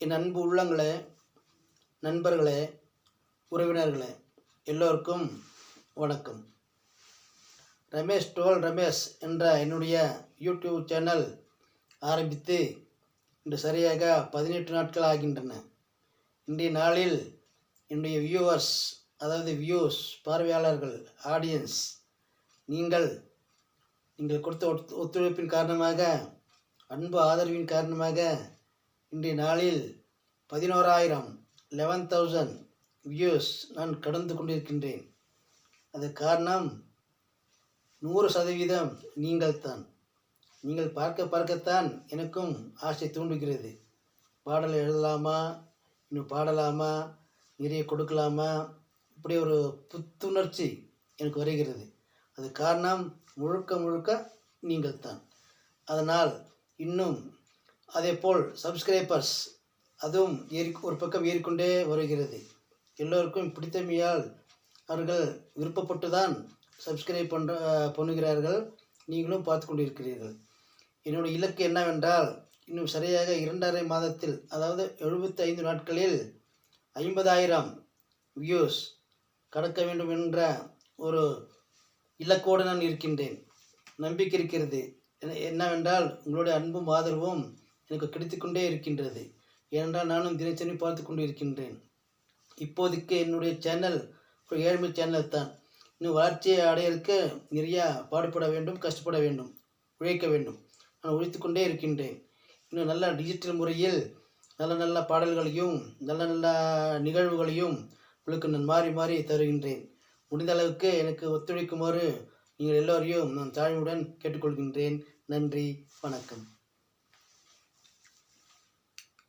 என் அன்பு உள்ளங்களே, நண்பர்களே, உறவினர்களே எல்லோருக்கும் வணக்கம். ரமேஷ் டோல் ரமேஷ் என்ற என்னுடைய யூடியூப் சேனல் ஆரம்பித்து இன்று சரியாக 18 நாட்கள் ஆகின்றன. இன்றைய நாளில் என்னுடைய வியூவர்ஸ், அதாவது பார்வையாளர்கள், ஆடியன்ஸ், நீங்கள் கொடுத்த ஒத்துழைப்பின் காரணமாக, அன்பு ஆதரவின் காரணமாக இன்றைய நாளில் 11,000 வியூஸ் நான் கடந்து கொண்டிருக்கின்றேன். அது காரணம் 100% நீங்கள் தான். நீங்கள் பார்க்கத்தான் எனக்கும் ஆசை தூண்டுகிறது. பாடல் எழுதலாமா, இன்னும் பாடலாமா, நிறைய கொடுக்கலாமா, இப்படி ஒரு புத்துணர்ச்சி எனக்கு வருகிறது. அது காரணம் முழுக்க நீங்கள் தான். அதனால் இன்னும் அதேபோல் சப்ஸ்கிரைபர்ஸ் அதுவும் ஒரு பக்கம் ஏறிக்கொண்டே வருகிறது. எல்லோருக்கும் பிடித்தமையால் அவர்கள் விருப்பப்பட்டு தான் சப்ஸ்கிரைப் பண்ணுகிறார்கள். நீங்களும் பார்த்து கொண்டிருக்கிறீர்கள். என்னுடைய இலக்கு என்னவென்றால், இன்னும் சரியாக 2.5 மாதத்தில், அதாவது 75 நாட்களில் 50,000 வியூஸ் கடக்க வேண்டும் என்ற ஒரு இலக்கோடு நான் இருக்கின்றேன். நம்பிக்கை இருக்கிறது. என்னவென்றால், உங்களுடைய அன்பும் ஆதரவும் எனக்கு கிடைத்துக்கொண்டே இருக்கின்றது. ஏனென்றால் நானும் தினசரி பார்த்து கொண்டு இருக்கின்றேன். இப்போதைக்கு என்னுடைய சேனல் ஒரு ஏழ்மை சேனல் தான். இன்னும் வளர்ச்சியை அடையிறதுக்கு நிறைய பாடுபட வேண்டும், கஷ்டப்பட வேண்டும், உழைக்க வேண்டும். நான் உழைத்து கொண்டே இருக்கின்றேன். இன்னும் நல்ல டிஜிட்டல் முறையில் நல்ல பாடல்களையும் நல்ல நிகழ்வுகளையும் உங்களுக்கு நான் மாறி தருகின்றேன். முடிந்த அளவுக்கு எனக்கு ஒத்துழைக்குமாறு நீங்கள் எல்லோரையும் நான் தாழ்மையுடன் கேட்டுக்கொள்கின்றேன். நன்றி, வணக்கம்.